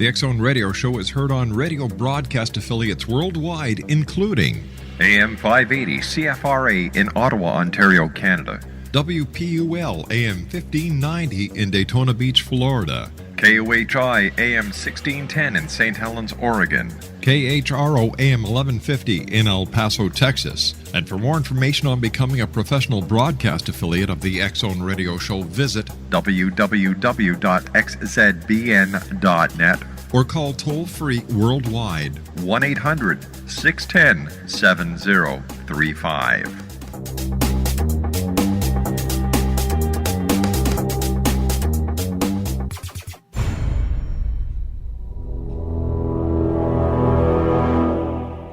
The X Zone Radio Show is heard on radio broadcast affiliates worldwide, including AM 580 CFRA in Ottawa, Ontario, Canada. WPUL AM 1590 in Daytona Beach, Florida. KOHI AM 1610 in St. Helens, Oregon. KHRO AM 1150 in El Paso, Texas. And for more information on becoming a professional broadcast affiliate of the X Zone Radio Show, visit www.xzbn.net or call toll-free worldwide 1-800-610-7035.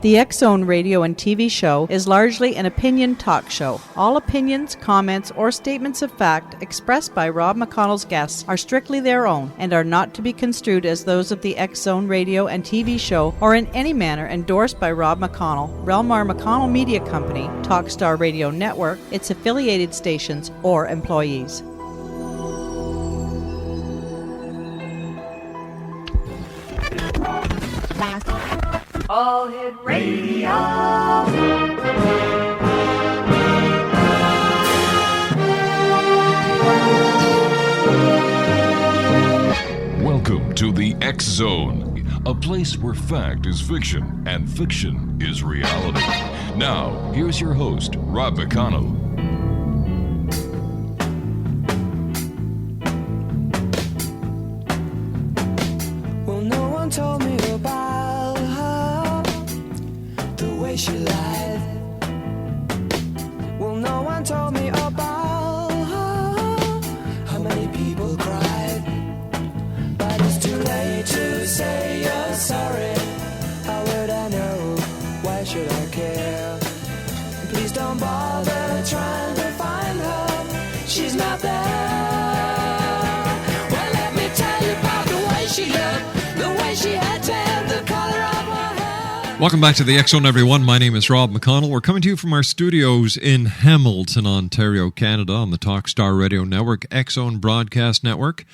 The X Zone radio and TV show is largely an opinion talk show. All opinions, comments, or statements of fact expressed by Rob McConnell's guests are strictly their own and are not to be construed as those of the X Zone radio and TV show or in any manner endorsed by Rob McConnell, Relmar McConnell Media Company, Talkstar Radio Network, its affiliated stations, or employees. All Hit Radio. Welcome to the X Zone, a place where fact is fiction and fiction is reality. Now, here's your host, Rob McConnell. Well, no one told me about she lied. Well, no one told me about how many people cried. But it's too late to say you're sorry. How would I know? Why should I care? Please don't bother trying to find her. She's not there. Well, let me tell you about the way she looked, the way she had tan, the color of her hair. Welcome back to the X Zone, everyone. My name is Rob McConnell. We're coming to you from our studios in Hamilton, Ontario, Canada, on the Talkstar Radio Network, X Zone Broadcast Network,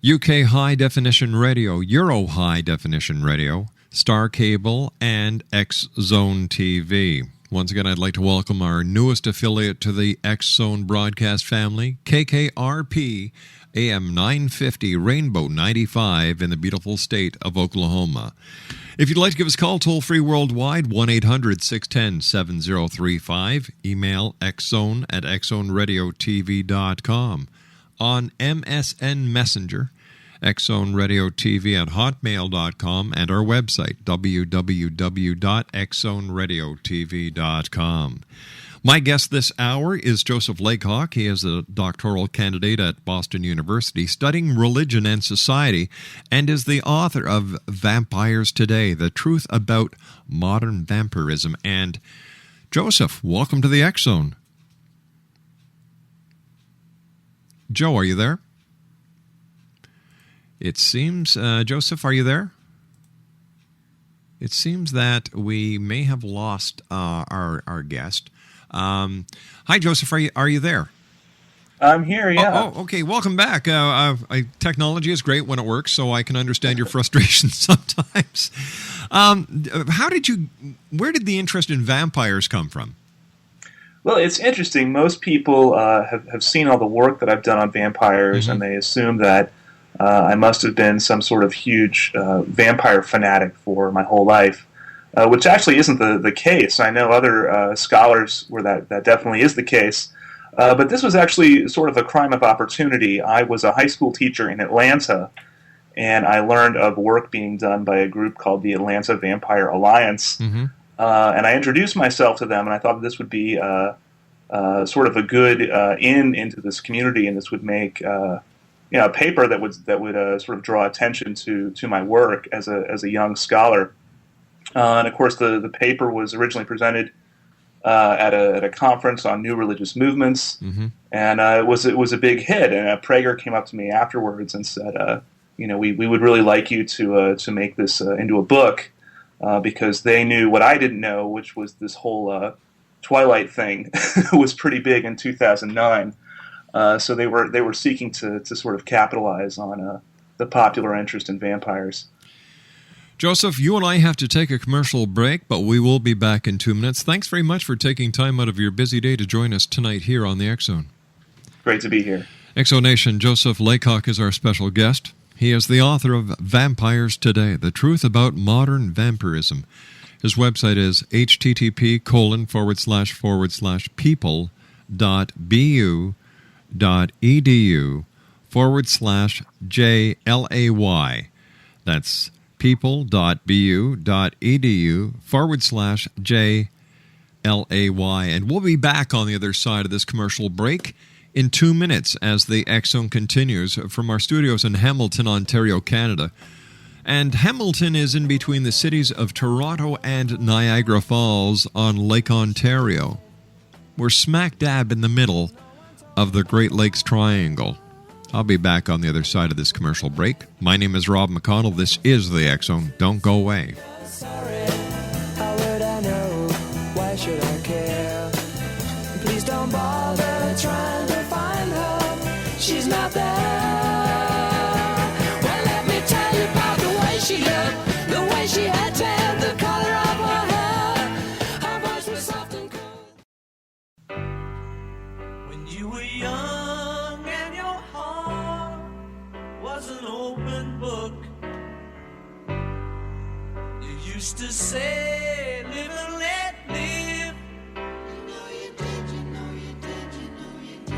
UK High Definition Radio, Euro High Definition Radio, Star Cable, and X Zone TV. Once again, I'd like to welcome our newest affiliate to the X Zone broadcast family, KKRP, AM 950, Rainbow 95 in the beautiful state of Oklahoma. If you'd like to give us a call, toll-free worldwide, 1-800-610-7035. Email xzone@xzoneradiotv.com. On MSN Messenger, xzoneradiotv@hotmail.com, and our website, www.xzoneradiotv.com. My guest this hour is Joseph Laycock. He is a doctoral candidate at Boston University studying religion and society and is the author of Vampires Today, The Truth About Modern Vampirism. And Joseph, welcome to the X Zone. Joe, are you there? It seems, Joseph, are you there? It seems that we may have lost our guest. Hi, Joseph. Are you there? I'm here, yeah. Oh, okay. Welcome back. Technology is great when it works, so I can understand your frustration sometimes. Where did the interest in vampires come from? Well, it's interesting. Most people have seen all the work that I've done on vampires, and they assume that I must have been some sort of huge vampire fanatic for my whole life. Which actually isn't the case. I know other scholars where that definitely is the case. But this was actually sort of a crime of opportunity. I was a high school teacher in Atlanta, and I learned of work being done by a group called the Atlanta Vampire Alliance. And I introduced myself to them, and I thought this would be sort of a good into this community, and this would make a paper that would sort of draw attention to my work as a young scholar. And of course, the paper was originally presented at a conference on new religious movements, and it was a big hit. And Prager came up to me afterwards and said, we would really like you to make this into a book, because they knew what I didn't know, which was this whole Twilight thing was pretty big in 2009. So they were seeking to sort of capitalize on the popular interest in vampires. Joseph, you and I have to take a commercial break, but we will be back in 2 minutes. Thanks very much for taking time out of your busy day to join us tonight here on the X-Zone. Great to be here. Exonation, Joseph Laycock is our special guest. He is the author of Vampires Today, The Truth About Modern Vampirism. His website is http://people.bu.edu/JLAY. That's people.bu.edu/JLAY. And we'll be back on the other side of this commercial break in 2 minutes as the X-Zone continues from our studios in Hamilton, Ontario, Canada. And Hamilton is in between the cities of Toronto and Niagara Falls on Lake Ontario. We're smack dab in the middle of the Great Lakes Triangle. I'll be back on the other side of this commercial break. My name is Rob McConnell. This is the X-Zone. Don't go away. Sorry, how would I know? Why should I care? Please don't bother trying to find her. She's not there. Well, let me tell you about the way she looked, the way she had tan, the color of her hair. Her voice was soft and cool. When you were young and your heart was an open book, you used to say, live and let live. You know you did, you know you did, you know you did.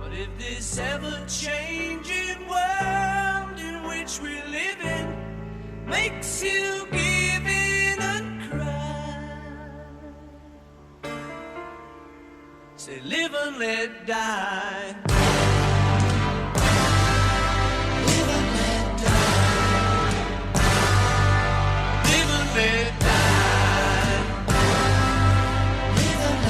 But if this ever-changing world in which we live in makes you give in and cry, say live and let die. Live and let die. Live and let die. Live and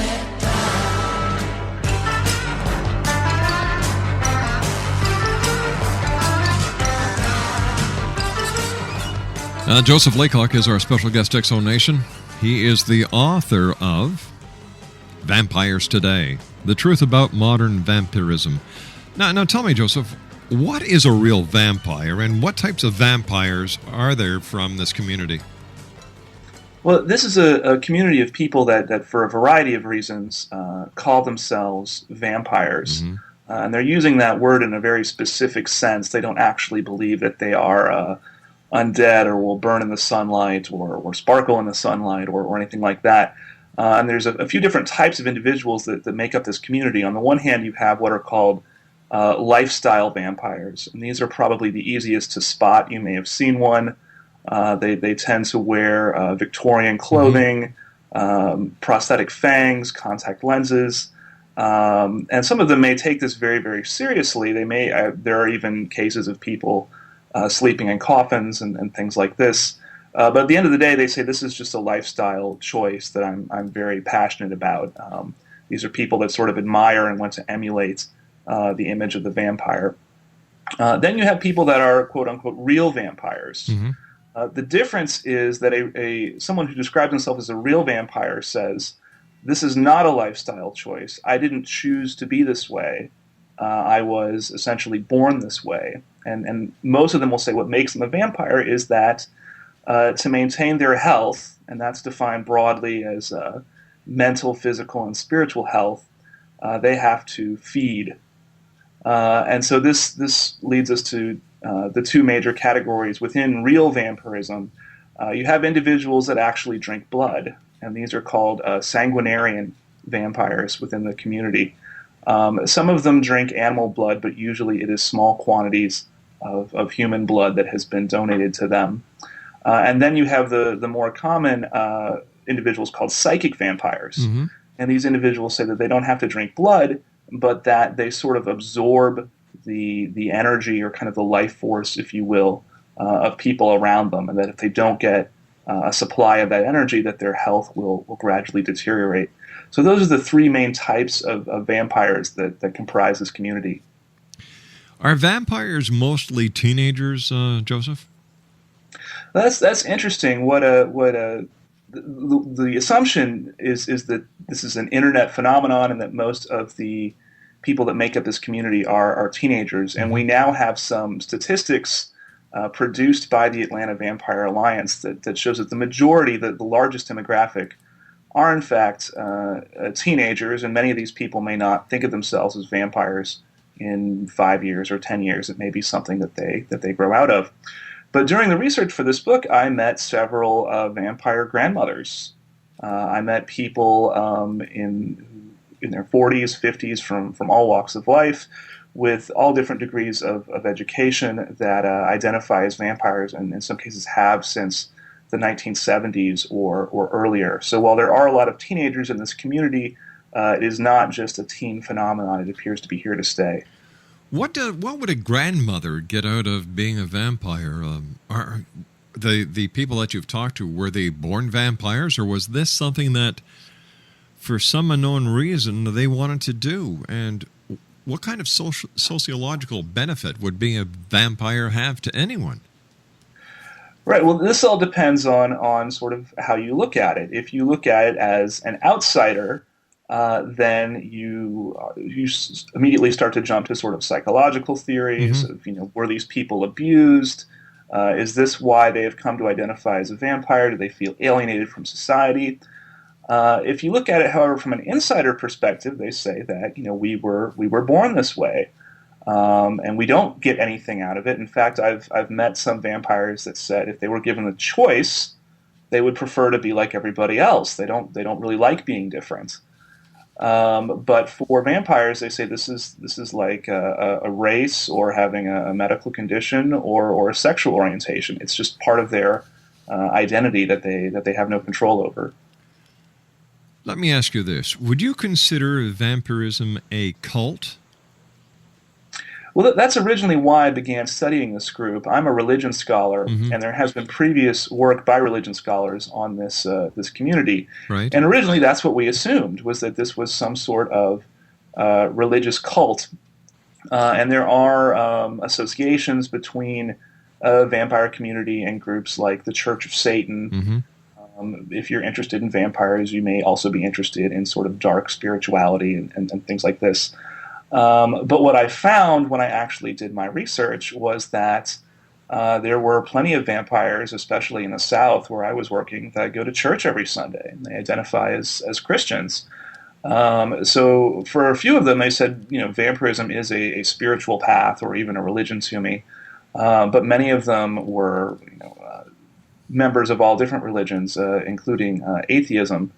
let Joseph Laycock is our special guest, Exonation. He is the author of Vampires Today, The Truth About Modern Vampirism. Now tell me, Joseph, what is a real vampire, and what types of vampires are there from this community? Well, this is a community of people that for a variety of reasons, call themselves vampires. Mm-hmm. And they're using that word in a very specific sense. They don't actually believe that they are undead or will burn in the sunlight or sparkle in the sunlight or anything like that. And there's a few different types of individuals that make up this community. On the one hand, you have what are called lifestyle vampires. And these are probably the easiest to spot. You may have seen one. They tend to wear Victorian clothing, prosthetic fangs, contact lenses. And some of them may take this very, very seriously. There are even cases of people sleeping in coffins and things like this. But at the end of the day, they say this is just a lifestyle choice that I'm very passionate about. These are people that sort of admire and want to emulate the image of the vampire. Then you have people that are quote-unquote real vampires. Mm-hmm. The difference is that someone who describes himself as a real vampire says, this is not a lifestyle choice. I didn't choose to be this way. I was essentially born this way. And most of them will say what makes them a vampire is that to maintain their health, and that's defined broadly as mental, physical, and spiritual health, they have to feed. And so this leads us to the two major categories within real vampirism. You have individuals that actually drink blood, and these are called sanguinarian vampires within the community. Some of them drink animal blood, but usually it is small quantities of human blood that has been donated to them. And then you have the more common individuals called psychic vampires. Mm-hmm. And these individuals say that they don't have to drink blood, but that they sort of absorb the energy or kind of the life force, if you will, of people around them, and that if they don't get a supply of that energy, that their health will gradually deteriorate. So those are the three main types of vampires that comprise this community. Are vampires mostly teenagers, Joseph? That's interesting. The assumption is that this is an internet phenomenon, and that most of the people that make up this community are teenagers, and we now have some statistics produced by the Atlanta Vampire Alliance that shows that the majority, the largest demographic, are in fact teenagers, and many of these people may not think of themselves as vampires in 5 years or 10 years. It may be something that they grow out of. But during the research for this book, I met several vampire grandmothers. I met people in their 40s, 50s, from all walks of life, with all different degrees of education that identify as vampires, and in some cases have since the 1970s or earlier. So while there are a lot of teenagers in this community, it is not just a teen phenomenon. It appears to be here to stay. What would a grandmother get out of being a vampire? Are the people that you've talked to, were they born vampires, or was this something that, for some unknown reason, they wanted to do? And what kind of sociological benefit would being a vampire have to anyone? Right. Well, this all depends on sort of how you look at it. If you look at it as an outsider, then you immediately start to jump to sort of psychological theories of, were these people abused? Is this why they have come to identify as a vampire? Do they feel alienated from society? If you look at it, however, from an insider perspective, they say that we were born this way. And we don't get anything out of it. In fact, I've met some vampires that said if they were given the choice, they would prefer to be like everybody else. They don't really like being different. But for vampires, they say this is like a race or having a medical condition or a sexual orientation. It's just part of their identity that they have no control over. Let me ask you this: would you consider vampirism a cult? Well, that's originally why I began studying this group. I'm a religion scholar, and there has been previous work by religion scholars on this community. Right. And originally, that's what we assumed, was that this was some sort of religious cult. And there are associations between a vampire community and groups like the Church of Satan. If you're interested in vampires, you may also be interested in sort of dark spirituality and things like this. But what I found when I actually did my research was that there were plenty of vampires, especially in the South where I was working, that go to church every Sunday, and they identify as Christians. So for a few of them, they said, vampirism is a spiritual path or even a religion to me. But many of them were, members of all different religions, including atheism.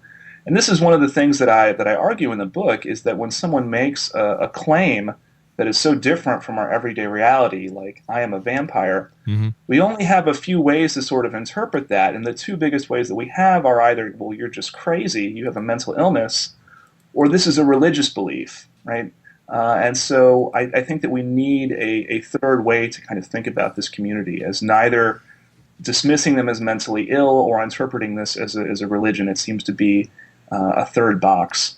And this is one of the things that I argue in the book, is that when someone makes a claim that is so different from our everyday reality, like I am a vampire, we only have a few ways to sort of interpret that. And the two biggest ways that we have are either, well, you're just crazy, you have a mental illness, or this is a religious belief, right? And so I think that we need a third way to kind of think about this community, as neither dismissing them as mentally ill or interpreting this as a religion. It seems to be a third box.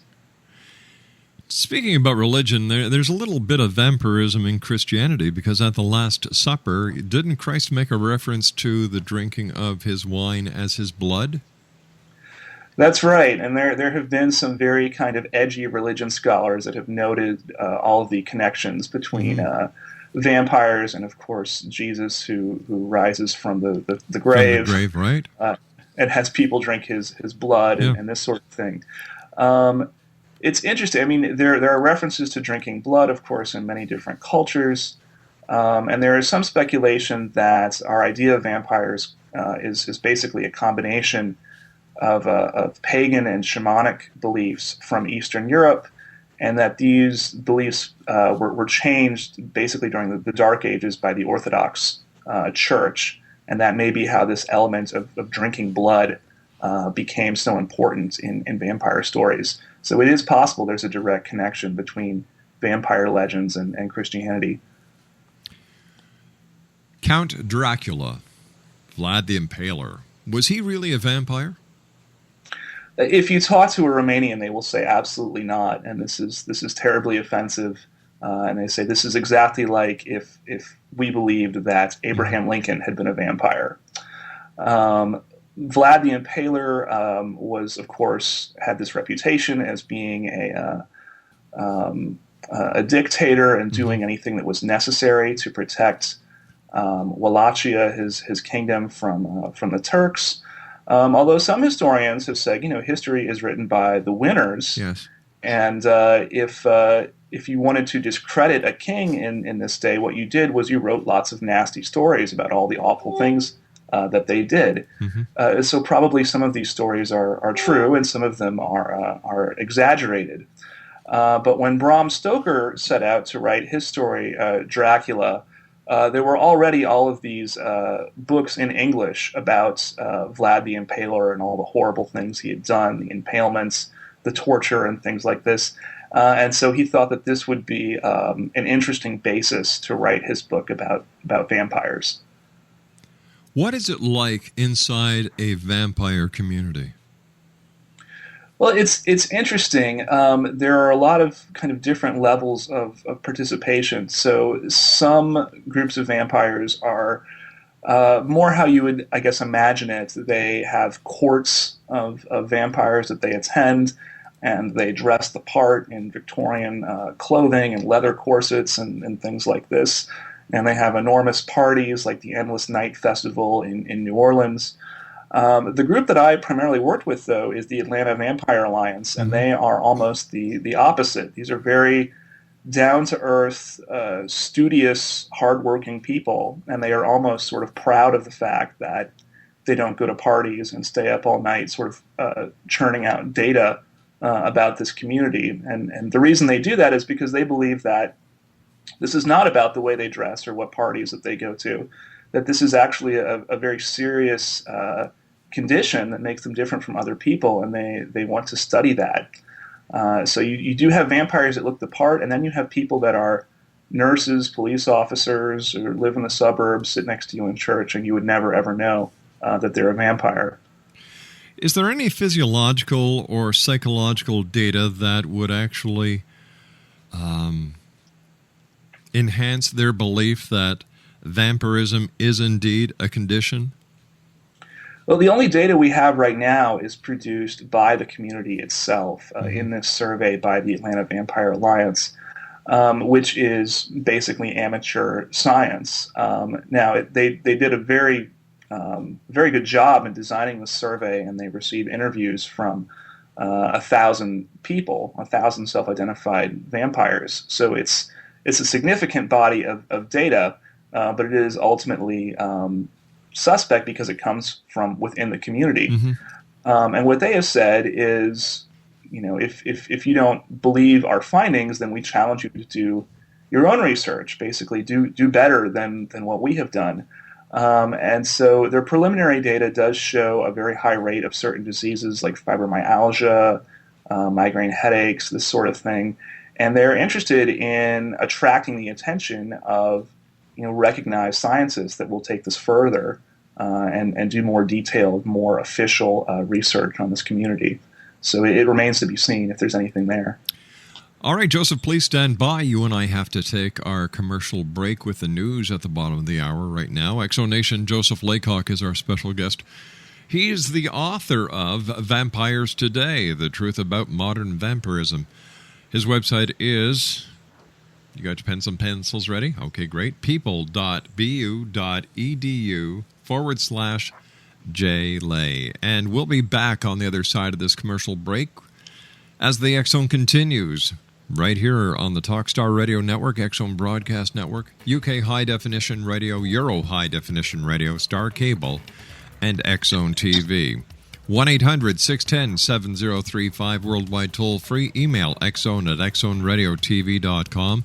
Speaking about religion, there's a little bit of vampirism in Christianity, because at the Last Supper, didn't Christ make a reference to the drinking of his wine as his blood? That's right, and there have been some very kind of edgy religion scholars that have noted all of the connections between vampires and, of course, Jesus, who rises from the grave. From the grave, right. And has people drink his blood and this sort of thing. It's interesting. I mean, there are references to drinking blood, of course, in many different cultures. And there is some speculation that our idea of vampires is basically a combination of pagan and shamanic beliefs from Eastern Europe, and that these beliefs were changed basically during the Dark Ages by the Orthodox Church. And that may be how this element of drinking blood became so important in vampire stories. So it is possible there's a direct connection between vampire legends and Christianity. Count Dracula, Vlad the Impaler, was he really a vampire? If you talk to a Romanian, they will say absolutely not, and this is terribly offensive. And they say this is exactly like if we believed that Abraham Lincoln had been a vampire. Vlad the Impaler was, of course, had this reputation as being a a dictator and doing anything that was necessary to protect Wallachia, his kingdom, from the Turks. Although some historians have said, history is written by the winners. Yes. And if you wanted to discredit a king in this day, what you did was you wrote lots of nasty stories about all the awful things that they did. So probably some of these stories are true, and some of them are exaggerated. But when Bram Stoker set out to write his story, Dracula, there were already all of these books in English about Vlad the Impaler and all the horrible things he had done, the impalements, the torture, and things like this. And so he thought that this would be an interesting basis to write his book about vampires. What is it like inside a vampire community? Well, it's interesting. There are a lot of kind of different levels of participation. So some groups of vampires are more how you would, I guess, imagine it. They have courts of vampires that they attend, and they dress the part in Victorian clothing and leather corsets and things like this. And they have enormous parties like the Endless Night Festival in New Orleans. The group that I primarily worked with, though, is the Atlanta Vampire Alliance, and they are almost the opposite. These are very down-to-earth, studious, hardworking people, and they are almost sort of proud of the fact that they don't go to parties and stay up all night sort of churning out data about this community. And the reason they do that is because they believe that this is not about the way they dress or what parties that they go to, that this is actually a very serious condition that makes them different from other people, and they want to study that. So you do have vampires that look the part, and then you have people that are nurses, police officers, or live in the suburbs, sit next to you in church, and you would never, ever know that they're a vampire. Is there any physiological or psychological data that would actually enhance their belief that vampirism is indeed a condition? Well, the only data we have right now is produced by the community itself in this survey by the Atlanta Vampire Alliance, which is basically amateur science. Now, they did a very good job in designing the survey, and they received interviews from 1,000 people, 1,000 self-identified vampires. So it's a significant body of data, but it is ultimately suspect because it comes from within the community. And what they have said is, if you don't believe our findings, then we challenge you to do your own research, basically do better than what we have done. And so their preliminary data does show a very high rate of certain diseases like fibromyalgia, migraine headaches, this sort of thing. And they're interested in attracting the attention of recognized scientists that will take this further and do more detailed, more official research on this community. So it remains to be seen if there's anything there. All right, Joseph, please stand by. You and I have to take our commercial break with the news at the bottom of the hour right now. Exonation Joseph Laycock is our special guest. He's the author of Vampires Today, The Truth About Modern Vampirism. His website is... You got your pens and pencils ready? Okay, great. people.bu.edu/JLay. And we'll be back on the other side of this commercial break as the X Zone continues right here on the Talkstar Radio Network, X Zone Broadcast Network, UK High Definition Radio, Euro High Definition Radio, Star Cable, and X Zone TV. 1-800-610-7035, worldwide toll-free. Email xzone@xzoneradiotv.com.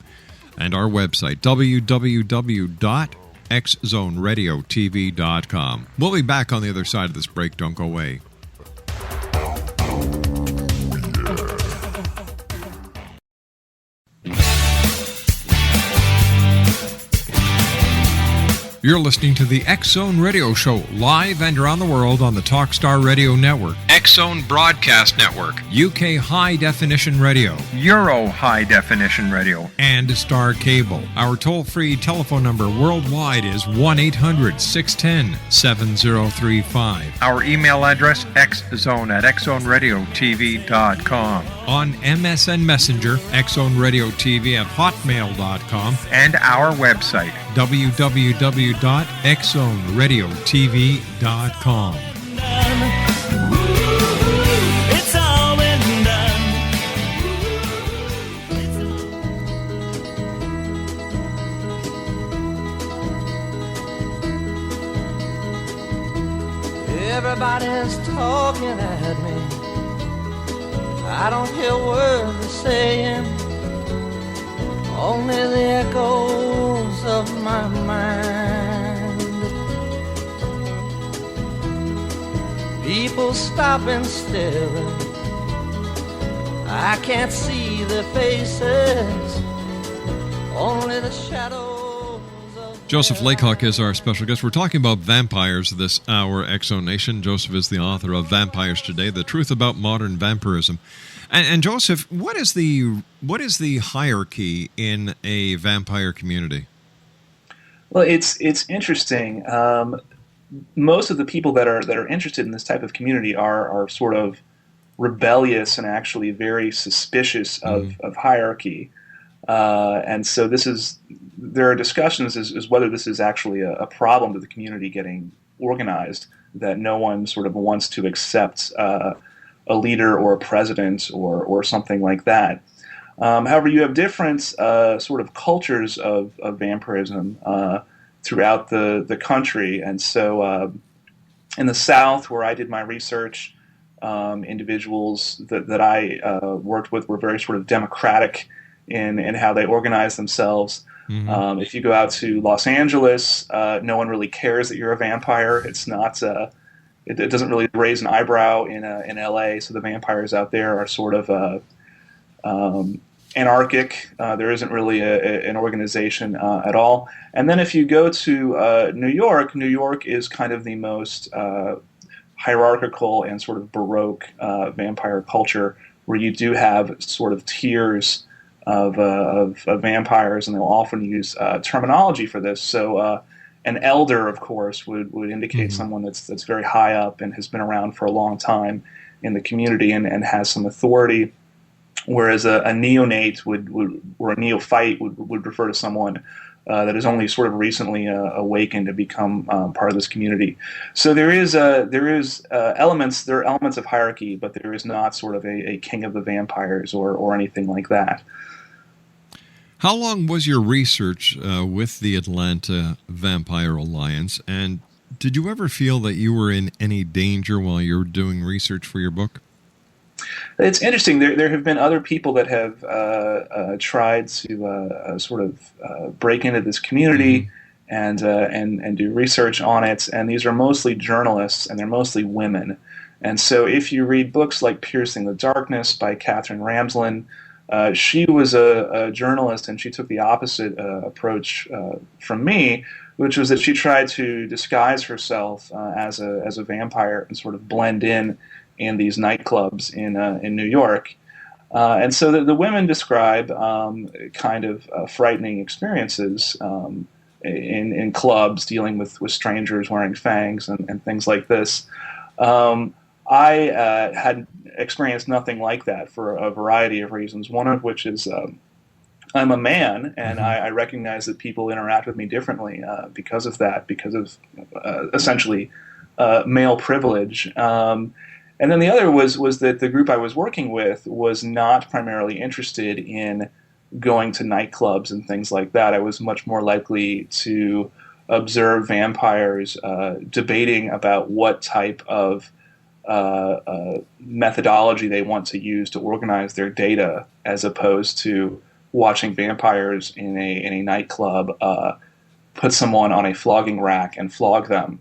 And our website, www.xzoneradiotv.com. We'll be back on the other side of this break. Don't go away. You're listening to the X Zone Radio Show, live and around the world on the Talkstar Radio Network, X Zone Broadcast Network, UK High Definition Radio, Euro High Definition Radio, and Star Cable. Our toll-free telephone number worldwide is 1-800-610-7035. Our email address, xzone@xzoneradiotv.com. on MSN Messenger, X-Zone Radio TV at hotmail.com, and our website, www.xzoneradiotv.com. It's all been done. Everybody's talking at me. I don't hear words they're saying, only the echoes of my mind. People stop and staring. I can't see their faces, only the shadows. Joseph Laycock is our special guest. We're talking about vampires this hour, X-Zone Nation. Joseph is the author of Vampires Today, The Truth About Modern Vampirism. And Joseph, what is the hierarchy in a vampire community? Well, it's interesting. Most of the people that are interested in this type of community are sort of rebellious and actually very suspicious of hierarchy. And so there are discussions as whether this is actually a problem to the community getting organized, that no one sort of wants to accept a leader or a president or something like that. However, you have different sort of cultures of vampirism throughout the country. And so in the South, where I did my research, individuals that I worked with were very sort of democratic in how they organize themselves. If you go out to Los Angeles, no one really cares that you're a vampire. It's not. It doesn't really raise an eyebrow in LA. So the vampires out there are sort of anarchic. There isn't really an organization at all. And then if you go to New York is kind of the most hierarchical and sort of Baroque vampire culture, where you do have sort of tiers of vampires, and they'll often use terminology for this. So an elder, of course, would indicate someone that's very high up and has been around for a long time in the community and has some authority, whereas a neonate or a neophyte would refer to someone that is only sort of recently awakened to become part of this community. So there are elements of hierarchy, but there is not sort of a king of the vampires or anything like that. How long was your research with the Atlanta Vampire Alliance, and did you ever feel that you were in any danger while you were doing research for your book? It's interesting. There have been other people that have tried to sort of break into this community and do research on it, and these are mostly journalists, and they're mostly women. And so if you read books like Piercing the Darkness by Katherine Ramsland, she was a journalist, and she took the opposite approach from me, which was that she tried to disguise herself as a vampire and sort of blend in these nightclubs in New York. And so the women describe kind of frightening experiences in clubs, dealing with strangers wearing fangs and things like this. I had experienced nothing like that for a variety of reasons, one of which is I'm a man, and I recognize that people interact with me differently because of that, because of essentially male privilege. And then the other was that the group I was working with was not primarily interested in going to nightclubs and things like that. I was much more likely to observe vampires debating about what type of methodology they want to use to organize their data, as opposed to watching vampires in a nightclub put someone on a flogging rack and flog them.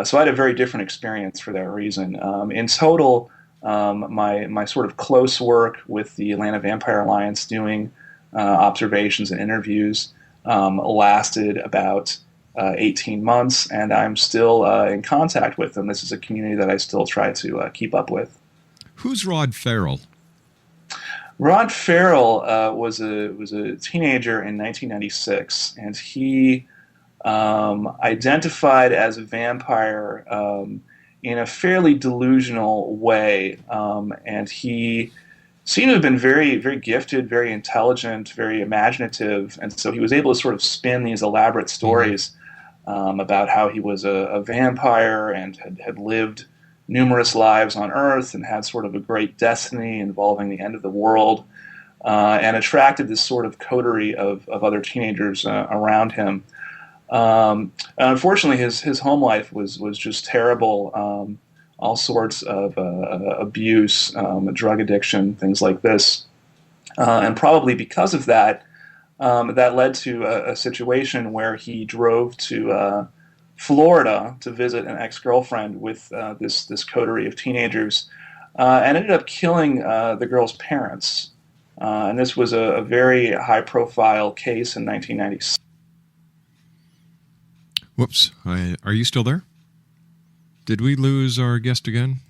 So I had a very different experience for that reason. In total, my sort of close work with the Atlanta Vampire Alliance, doing observations and interviews, lasted about 18 months, and I'm still in contact with them. This is a community that I still try to keep up with. Who's Rod Farrell? Rod Farrell was a teenager in 1996, and he identified as a vampire in a fairly delusional way, and he seemed to have been very, very gifted, very intelligent, very imaginative, and so he was able to sort of spin these elaborate stories about how he was a vampire and had lived numerous lives on Earth and had sort of a great destiny involving the end of the world, and attracted this sort of coterie of other teenagers around him. Unfortunately, his home life was just terrible. All sorts of abuse, drug addiction, things like this. And probably because of that, that led to a situation where he drove to Florida to visit an ex-girlfriend with this coterie of teenagers, and ended up killing the girl's parents. And this was a very high-profile case in 1996. Whoops. Are you still there? Did we lose our guest again?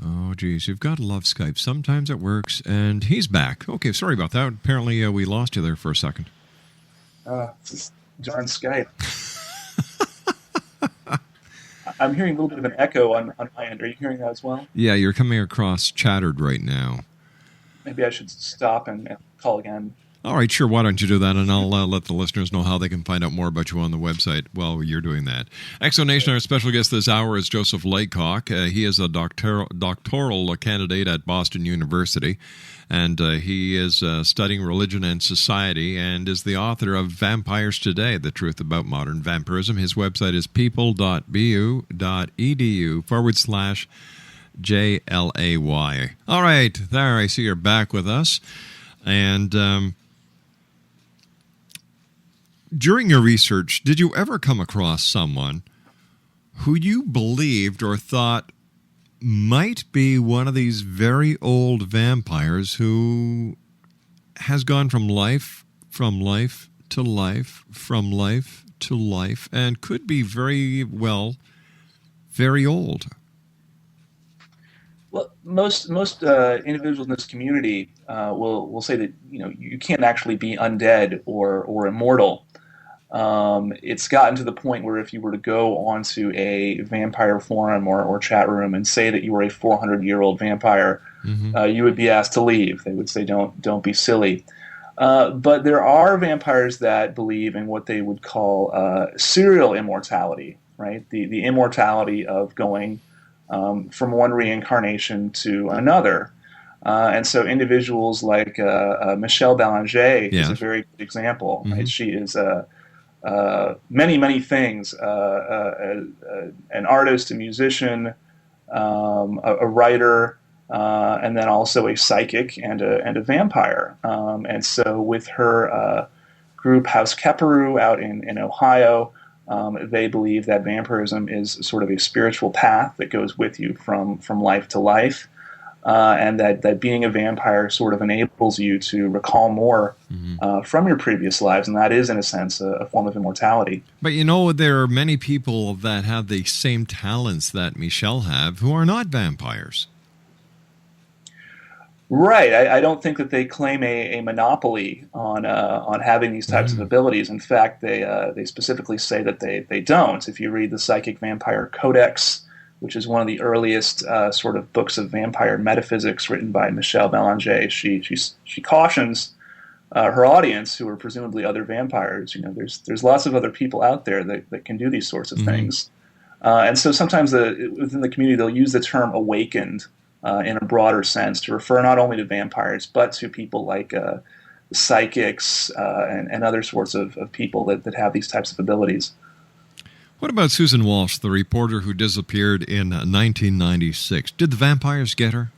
Oh, geez. You've got to love Skype. Sometimes it works, and he's back. Okay, sorry about that. Apparently, we lost you there for a second. This darn Skype. I'm hearing a little bit of an echo on my end. Are you hearing that as well? Yeah, you're coming across chattered right now. Maybe I should stop and call again. All right, sure. Why don't you do that, and I'll let the listeners know how they can find out more about you on the website while you're doing that. Exonation, our special guest this hour is Joseph Laycock. He is a doctoral candidate at Boston University, and he is studying religion and society and is the author of Vampires Today, The Truth About Modern Vampirism. His website is people.bu.edu/JLAY. All right, there, I see you're back with us. And during your research, did you ever come across someone who you believed or thought might be one of these very old vampires who has gone from life to life, from life to life, and could be very old? Well, most individuals in this community will say that you can't actually be undead or immortal. It's gotten to the point where if you were to go onto a vampire forum or chat room and say that you were a 400-year-old vampire, you would be asked to leave. They would say, "Don't be silly." But there are vampires that believe in what they would call serial immortality, right? The immortality of going from one reincarnation to another. And so individuals like Michelle Belanger is a very good example. Right? She is many, many things, an artist, a musician, a writer, and then also a psychic and a vampire. And so with her group House Keperu out in Ohio, they believe that vampirism is sort of a spiritual path that goes with you from life to life, and that being a vampire sort of enables you to recall more from your previous lives, and that is, in a sense, a form of immortality. But there are many people that have the same talents that Michelle have who are not vampires. Right. I don't think that they claim a monopoly on having these types of abilities. In fact, they specifically say that they don't. If you read the Psychic Vampire Codex, which is one of the earliest sort of books of vampire metaphysics written by Michelle Belanger, she cautions her audience, who are presumably other vampires. There's lots of other people out there that can do these sorts of things, and so sometimes within the community they'll use the term awakened in a broader sense to refer not only to vampires but to people like psychics and other sorts of people that have these types of abilities. What about Susan Walsh, the reporter who disappeared in 1996? Did the vampires get her?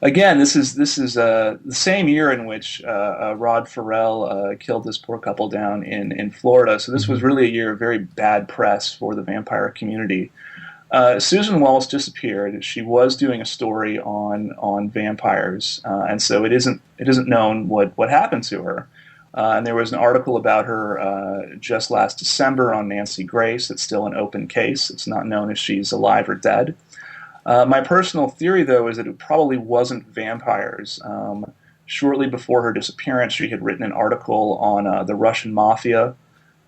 Again, this is the same year in which Rod Farrell killed this poor couple down in Florida. So this was really a year of very bad press for the vampire community. Susan Walsh disappeared. She was doing a story on vampires, and so it isn't known what happened to her. And there was an article about her just last December on Nancy Grace. It's still an open case. It's not known if she's alive or dead. My personal theory, though, is that it probably wasn't vampires. Shortly before her disappearance, she had written an article on the Russian mafia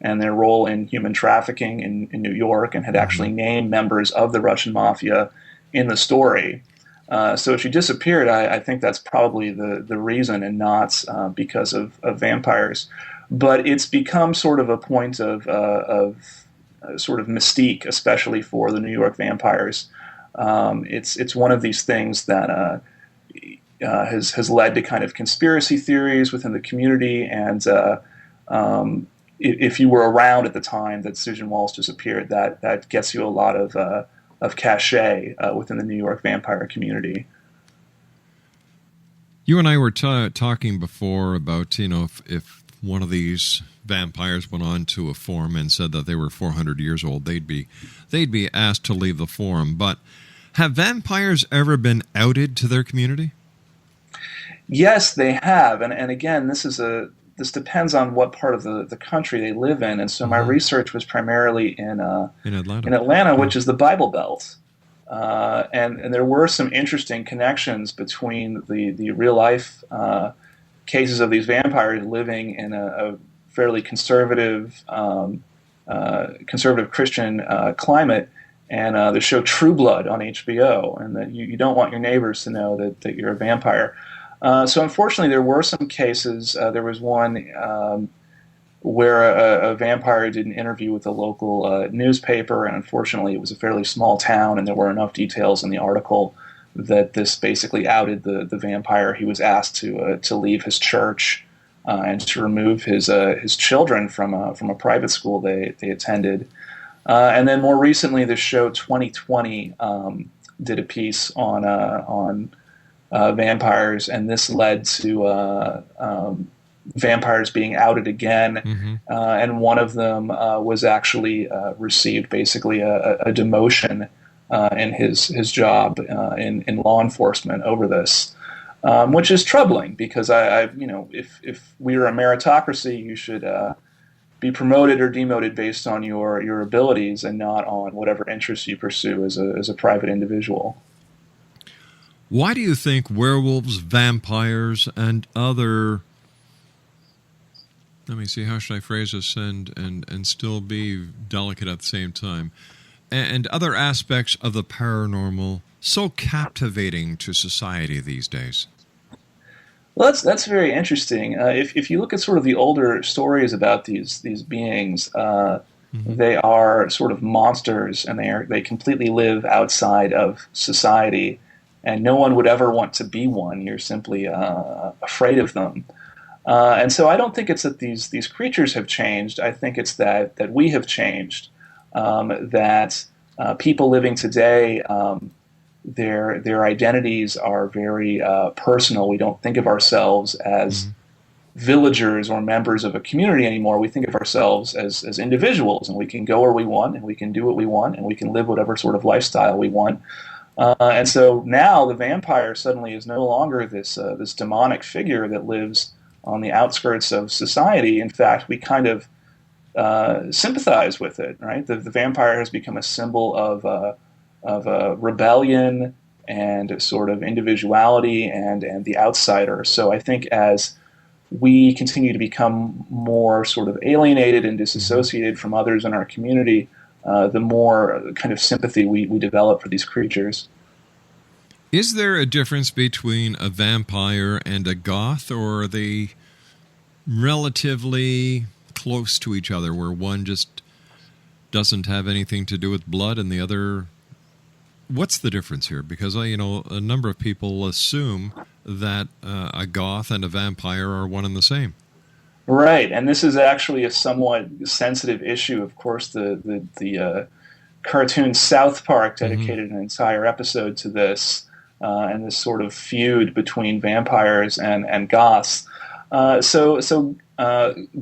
and their role in human trafficking in New York, and had actually named members of the Russian mafia in the story. So she disappeared. I think that's probably the reason, and not because of vampires. But it's become sort of a point of sort of mystique, especially for the New York vampires. It's one of these things that has led to kind of conspiracy theories within the community. And if you were around at the time that Susan Walsh disappeared, that gets you a lot of cachet within the New York vampire community. You and I were talking before about, if one of these vampires went on to a forum and said that they were 400 years old, they'd be asked to leave the forum. But have vampires ever been outed to their community? Yes, they have. And again, this depends on what part of the country they live in. And so my research was primarily in Atlanta, which is the Bible Belt. And there were some interesting connections between the real life cases of these vampires living in a fairly conservative Christian climate, and the show True Blood on HBO, and that you don't want your neighbors to know that you're a vampire. So unfortunately, there were some cases. There was one where a vampire did an interview with a local newspaper, and unfortunately it was a fairly small town, and there were enough details in the article that this basically outed the vampire. He was asked to leave his church and to remove his children from a private school they attended. And then more recently, the show 2020 did a piece on vampires, and this led to vampires being outed again, and one of them was actually received basically a demotion in his job in law enforcement over this, which is troubling, because if we are a meritocracy, you should be promoted or demoted based on your abilities and not on whatever interests you pursue as a private individual. Why do you think werewolves, vampires, and other, let me see, how should I phrase this and still be delicate at the same time, and other aspects of the paranormal so captivating to society these days? Well, that's very interesting. If you look at sort of the older stories about these beings, they are sort of monsters, and they completely live outside of society, and no one would ever want to be one. You're simply afraid of them. And so I don't think it's that these creatures have changed. I think it's that we have changed, that people living today, their identities are very personal. We don't think of ourselves as villagers or members of a community anymore. We think of ourselves as individuals, and we can go where we want, and we can do what we want, and we can live whatever sort of lifestyle we want. And so now the vampire suddenly is no longer this demonic figure that lives on the outskirts of society. In fact, we kind of sympathize with it, right? The vampire has become a symbol of rebellion and sort of individuality and the outsider. So I think as we continue to become more sort of alienated and disassociated from others in our community, the more kind of sympathy we develop for these creatures. Is there a difference between a vampire and a goth, or are they relatively close to each other, where one just doesn't have anything to do with blood and the other... What's the difference here? Because, a number of people assume that a goth and a vampire are one and the same. Right, and this is actually a somewhat sensitive issue. Of course, the cartoon South Park dedicated an entire episode to this, and this sort of feud between vampires and goths. So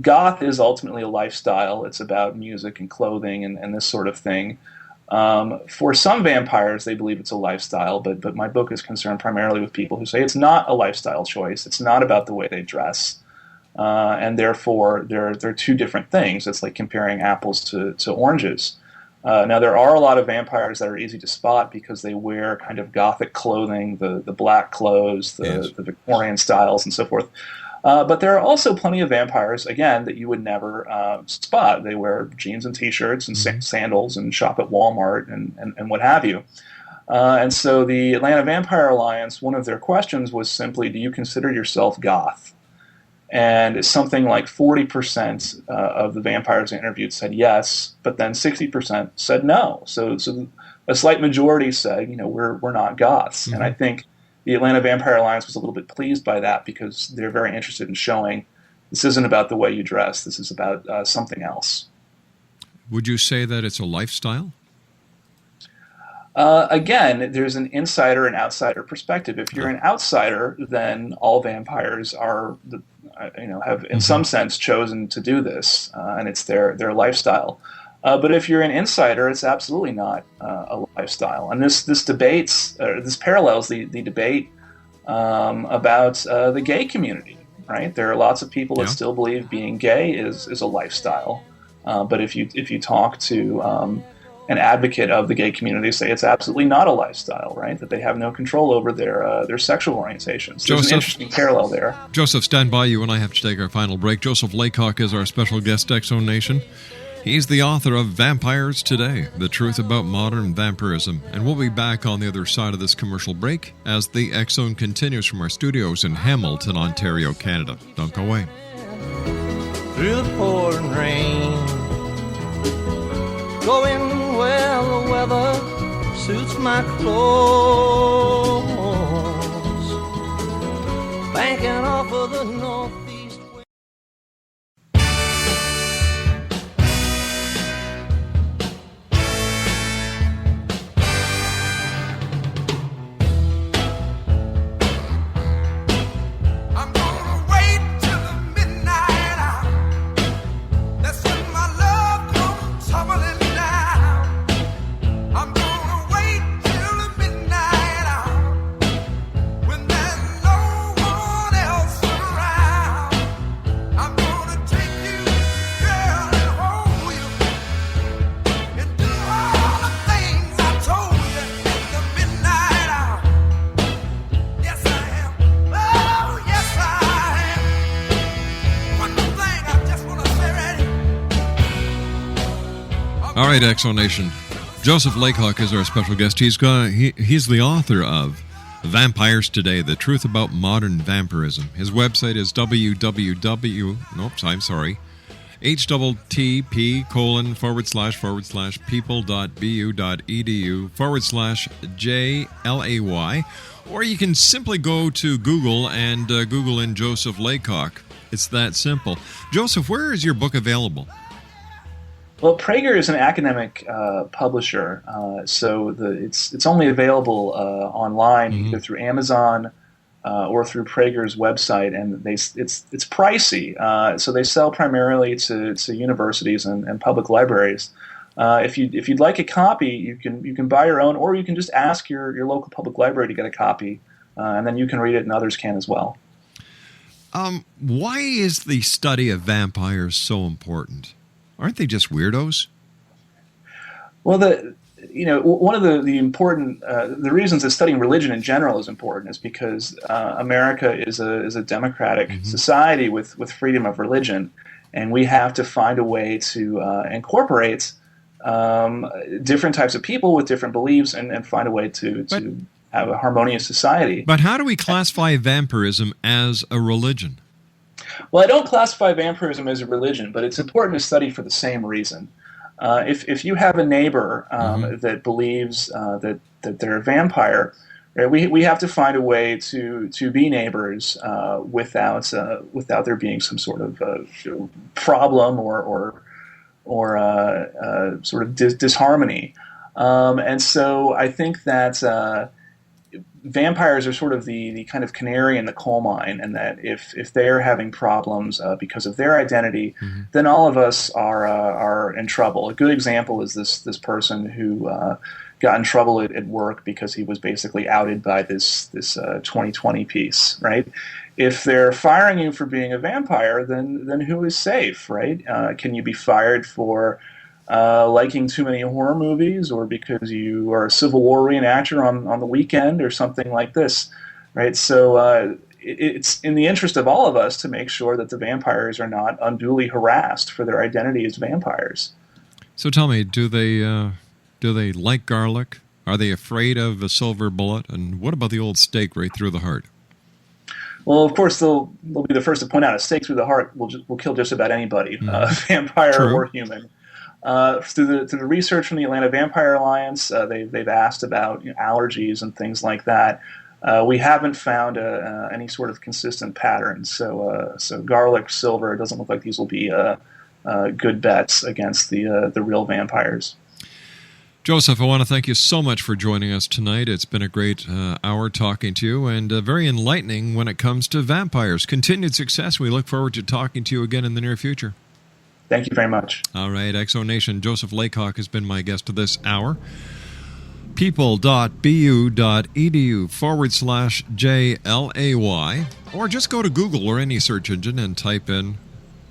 goth is ultimately a lifestyle. It's about music and clothing and this sort of thing. For some vampires, they believe it's a lifestyle, but my book is concerned primarily with people who say it's not a lifestyle choice. It's not about the way they dress. And therefore, they're two different things. It's like comparing apples to oranges. Now, there are a lot of vampires that are easy to spot because they wear kind of gothic clothing, the black clothes, the Victorian styles, and so forth. But there are also plenty of vampires, again, that you would never spot. They wear jeans and T-shirts and sandals and shop at Walmart and what have you. And so the Atlanta Vampire Alliance, one of their questions was simply, do you consider yourself goth? And something like 40% of the vampires interviewed said yes, but then 60% said no. So a slight majority said, we're not goths. Mm-hmm. And I think the Atlanta Vampire Alliance was a little bit pleased by that because they're very interested in showing this isn't about the way you dress. This is about something else. Would you say that it's a lifestyle? Again, there's an insider and outsider perspective. If you're an outsider, then all vampires are, have in some sense chosen to do this, and it's their lifestyle. But if you're an insider, it's absolutely not a lifestyle. And this parallels the debate about the gay community. Right? There are lots of people that still believe being gay is a lifestyle. But if you talk to an advocate of the gay community, say it's absolutely not a lifestyle, right? That they have no control over their sexual orientations. There's an interesting parallel there. Joseph, stand by. You and I have to take our final break. Joseph Laycock is our special guest, X-Zone Nation. He's the author of Vampires Today, The Truth About Modern Vampirism. And we'll be back on the other side of this commercial break as the X-Zone continues from our studios in Hamilton, Ontario, Canada. Don't go away. Through the pouring rain, going where the weather suits my clothes, banking off of the northeast wind. I'm gonna wait till the midnight hour. That's when my love comes tumbling down. I'm gonna wait till the midnight hour, when there's no one else around. I'm gonna take you, girl, and hold you, and do all the things I told you in the midnight hour. Yes, I am. Oh, yes, I am. One more thing I just want to say right here. All right, X-Zone Nation. Joseph Laycock is our special guest. He's the author of Vampires Today, The Truth About Modern Vampirism. His website is http://people.bu.edu/JLAY, or you can simply go to Google and Google in Joseph Laycock. It's that simple. Joseph, where is your book available? Well, Prager is an academic publisher, so it's only available online, either through Amazon or through Prager's website, and it's pricey. So they sell primarily to universities and public libraries. If you'd like a copy, you can buy your own, or you can just ask your local public library to get a copy, and then you can read it, and others can as well. Why is the study of vampires so important? Aren't they just weirdos? Well, one of the important the reasons that studying religion in general is important is because America is a democratic society with freedom of religion, and we have to find a way to incorporate different types of people with different beliefs and find a way to have a harmonious society. But how do we classify vampirism as a religion? Well, I don't classify vampirism as a religion, but it's important to study for the same reason. If you have a neighbor that believes that they're a vampire, right, we have to find a way to be neighbors without there being some sort of problem or sort of disharmony. And so I think that vampires are sort of the kind of canary in the coal mine, and that if they're having problems because of their identity, then all of us are in trouble. A good example is this person who got in trouble at work because he was basically outed by this 2020 piece, right? If they're firing you for being a vampire, then who is safe, right? Can you be fired for liking too many horror movies, or because you are a Civil War reenactor on the weekend, or something like this, right? So it's in the interest of all of us to make sure that the vampires are not unduly harassed for their identity as vampires. So tell me, do they like garlic? Are they afraid of a silver bullet? And what about the old stake right through the heart? Well, of course, they'll be the first to point out a stake through the heart will kill just about anybody, vampire True. or human. Through the research from the Atlanta Vampire Alliance, they've asked about allergies and things like that. We haven't found any sort of consistent pattern. So garlic, silver, it doesn't look like these will be good bets against the real vampires. Joseph, I want to thank you so much for joining us tonight. It's been a great hour talking to you, and very enlightening when it comes to vampires. Continued success. We look forward to talking to you again in the near future. Thank you very much. All right, Exo Nation, Joseph Laycock has been my guest this hour. people.bu.edu/JLAY, or just go to Google or any search engine and type in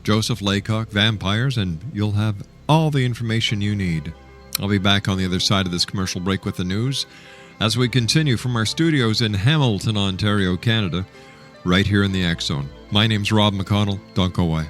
Joseph Laycock Vampires, and you'll have all the information you need. I'll be back on the other side of this commercial break with the news as we continue from our studios in Hamilton, Ontario, Canada, right here in the X Zone. My name's Rob McConnell. Don't go away.